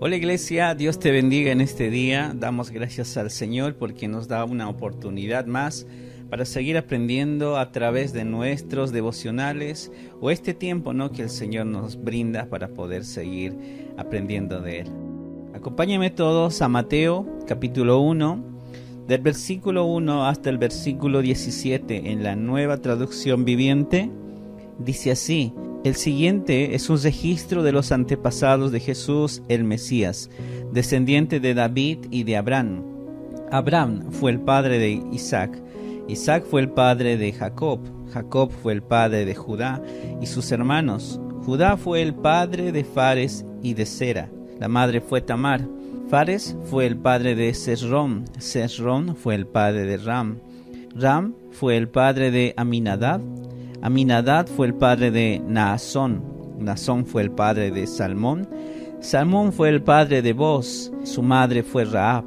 Hola iglesia, Dios te bendiga en este día. Damos gracias al Señor porque nos da una oportunidad más para seguir aprendiendo a través de nuestros devocionales o este tiempo, que el Señor nos brinda para poder seguir aprendiendo de Él. Acompáñenme todos a Mateo capítulo 1, del versículo 1 hasta el versículo 17 en la Nueva Traducción Viviente. Dice así: el siguiente es un registro de los antepasados de Jesús, el Mesías, descendiente de David y de Abraham. Abraham fue el padre de Isaac, Isaac fue el padre de Jacob, Jacob fue el padre de Judá y sus hermanos. Judá fue el padre de Fares y de Zera, la madre fue Tamar. Fares fue el padre de Sesrón, Sesrón fue el padre de Ram, Ram fue el padre de Aminadab, Aminadab fue el padre de Naasón, Naasón fue el padre de Salmón, Salmón fue el padre de Boz, su madre fue Rahab,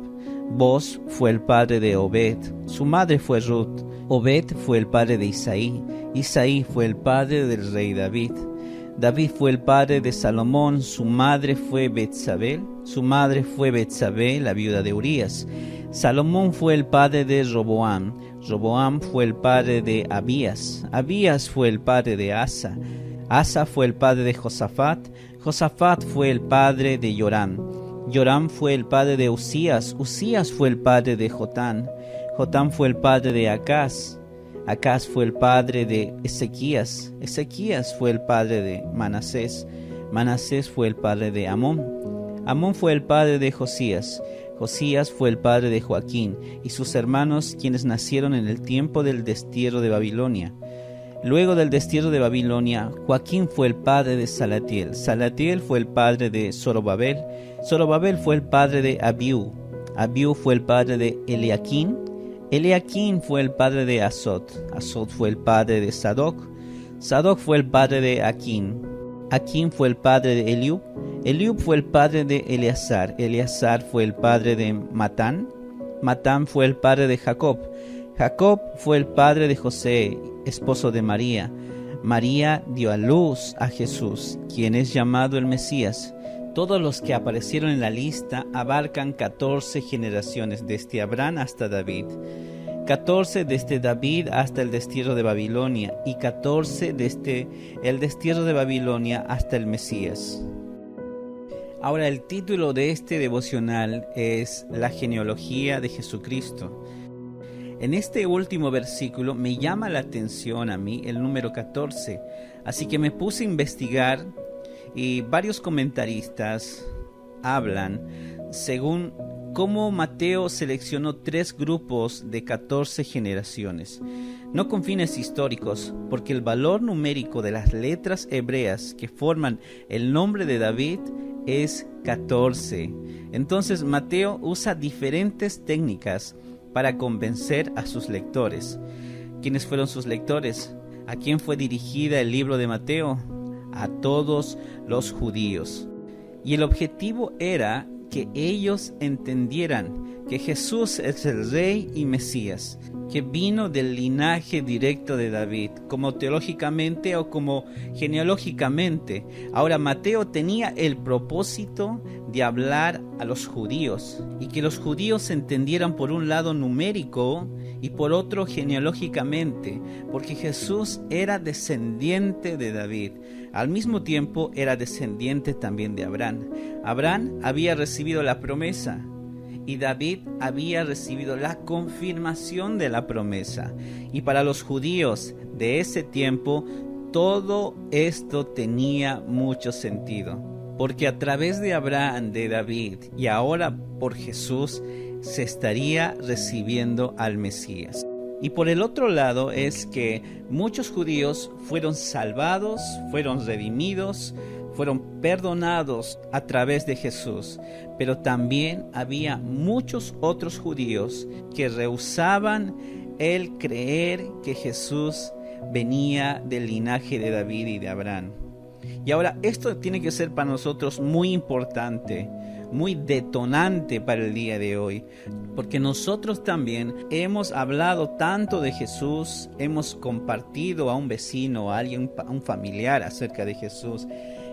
Boz fue el padre de Obed, su madre fue Ruth, Obed fue el padre de Isaí, Isaí fue el padre del rey David, David fue el padre de Salomón, su madre fue Betsabé, la viuda de Urías. Salomón fue el padre de Roboam, Roboam fue el padre de Abías, Abías fue el padre de Asa, Asa fue el padre de Josafat, Josafat fue el padre de Joram, Joram fue el padre de Usías, Usías fue el padre de Jotán, Jotán fue el padre de Acaz, Acaz fue el padre de Ezequías, Ezequías fue el padre de Manasés, Manasés fue el padre de Amón, Amón fue el padre de Josías, Josías fue el padre de Joaquín y sus hermanos, quienes nacieron en el tiempo del destierro de Babilonia. Luego del destierro de Babilonia, Joaquín fue el padre de Salatiel, Salatiel fue el padre de Zorobabel, Zorobabel fue el padre de Abiú, Abiú fue el padre de Eliaquín, Eliaquín fue el padre de Asot, Asot fue el padre de Sadoc, Sadoc fue el padre de Aquín, Aquín fue el padre de Eliub, Eliub fue el padre de Eleazar, Eleazar fue el padre de Matán, Matán fue el padre de Jacob, Jacob fue el padre de José, esposo de María, María dio a luz a Jesús, quien es llamado el Mesías. Todos los que aparecieron en la lista abarcan 14 generaciones, desde Abraham hasta David, 14 desde David hasta el destierro de Babilonia y 14 desde el destierro de Babilonia hasta el Mesías. Ahora, el título de este devocional es La genealogía de Jesucristo. En este último versículo me llama la atención a mí el número 14, así que me puse a investigar y varios comentaristas hablan según cómo Mateo seleccionó 3 grupos de 14 generaciones, no con fines históricos, porque el valor numérico de las letras hebreas que forman el nombre de David es 14. Entonces Mateo usa diferentes técnicas para convencer a sus lectores. ¿Quiénes fueron sus lectores? ¿A quién fue dirigida el libro de Mateo? A todos los judíos. Y el objetivo era que ellos entendieran que Jesús es el Rey y Mesías, que vino del linaje directo de David, como teológicamente o como genealógicamente. Ahora, Mateo tenía el propósito de hablar a los judíos y que los judíos entendieran por un lado numérico y por otro genealógicamente, porque Jesús era descendiente de David. Al mismo tiempo era descendiente también de Abraham. Abraham había recibido la promesa y David había recibido la confirmación de la promesa. Y para los judíos de ese tiempo, todo esto tenía mucho sentido, porque a través de Abraham, de David y ahora por Jesús, se estaría recibiendo al Mesías. Y por el otro lado es que muchos judíos fueron salvados, fueron redimidos, fueron perdonados a través de Jesús, pero también había muchos otros judíos que rehusaban el creer que Jesús venía del linaje de David y de Abraham. Y ahora esto tiene que ser para nosotros muy importante, muy detonante para el día de hoy, porque nosotros también hemos hablado tanto de Jesús, hemos compartido a un vecino, a alguien, a un familiar acerca de Jesús,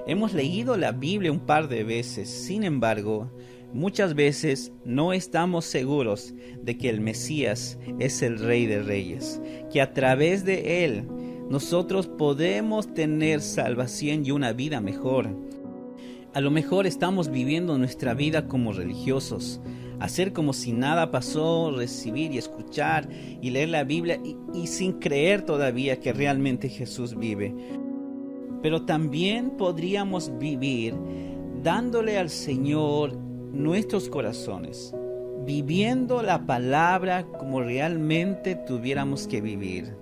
hemos leído la Biblia un par de veces. Sin embargo, muchas veces no estamos seguros de que el Mesías es el Rey de Reyes, que a través de Él nosotros podemos tener salvación y una vida mejor. A lo mejor estamos viviendo nuestra vida como religiosos, hacer como si nada pasó, recibir y escuchar y leer la Biblia y sin creer todavía que realmente Jesús vive. Pero también podríamos vivir dándole al Señor nuestros corazones, viviendo la palabra como realmente tuviéramos que vivir.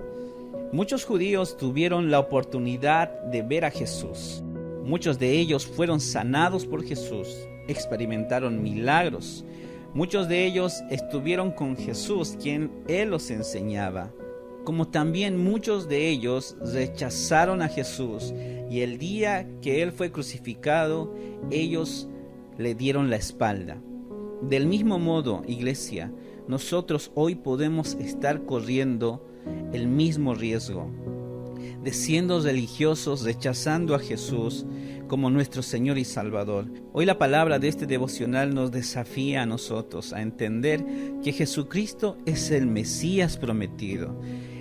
Muchos judíos tuvieron la oportunidad de ver a Jesús. Muchos de ellos fueron sanados por Jesús, experimentaron milagros. Muchos de ellos estuvieron con Jesús, quien Él los enseñaba. Como también muchos de ellos rechazaron a Jesús, y el día que Él fue crucificado, ellos le dieron la espalda. Del mismo modo, iglesia, nosotros hoy podemos estar corriendo el mismo riesgo, de siendo religiosos, rechazando a Jesús como nuestro Señor y Salvador. Hoy la palabra de este devocional nos desafía a nosotros a entender que Jesucristo es el Mesías prometido.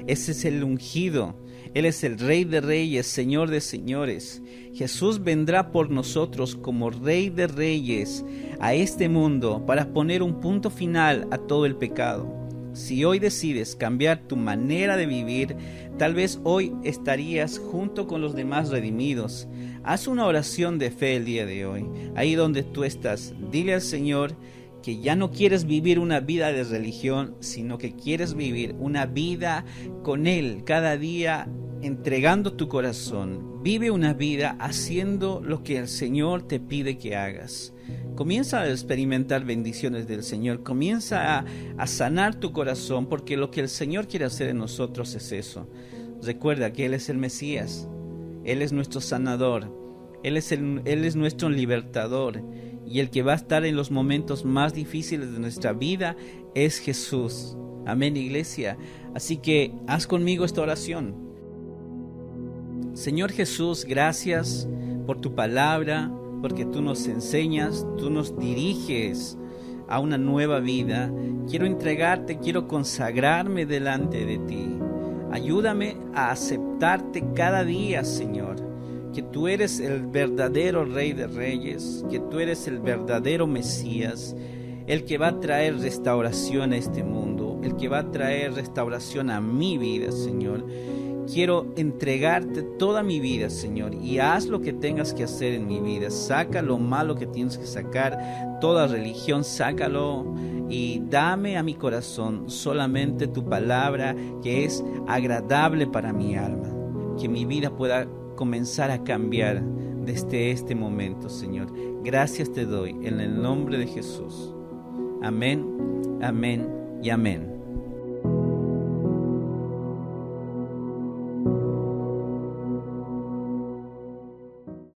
Ese es el ungido. Él es el Rey de Reyes, Señor de Señores. Jesús vendrá por nosotros como Rey de Reyes a este mundo para poner un punto final a todo el pecado. Si hoy decides cambiar tu manera de vivir, tal vez hoy estarías junto con los demás redimidos. Haz una oración de fe el día de hoy. Ahí donde tú estás, dile al Señor que ya no quieres vivir una vida de religión, sino que quieres vivir una vida con Él cada día, entregando tu corazón. Vive una vida haciendo lo que el Señor te pide que hagas. Comienza a experimentar bendiciones del Señor, comienza a sanar tu corazón, porque lo que el Señor quiere hacer en nosotros es eso. Recuerda que Él es el Mesías, Él es nuestro sanador, Él es nuestro libertador, y el que va a estar en los momentos más difíciles de nuestra vida es Jesús. Amén, iglesia. Así que haz conmigo esta oración. Señor Jesús, gracias por tu palabra, porque tú nos enseñas, tú nos diriges a una nueva vida. Quiero entregarte, quiero consagrarme delante de ti. Ayúdame a aceptarte cada día, Señor, que tú eres el verdadero Rey de Reyes, que tú eres el verdadero Mesías, el que va a traer restauración a este mundo, el que va a traer restauración a mi vida, Señor. Quiero entregarte toda mi vida, Señor, y haz lo que tengas que hacer en mi vida. Saca lo malo que tienes que sacar, toda religión, sácalo, y dame a mi corazón solamente tu palabra, que es agradable para mi alma. Que mi vida pueda comenzar a cambiar desde este momento, Señor. Gracias te doy en el nombre de Jesús. Amén, amén y amén.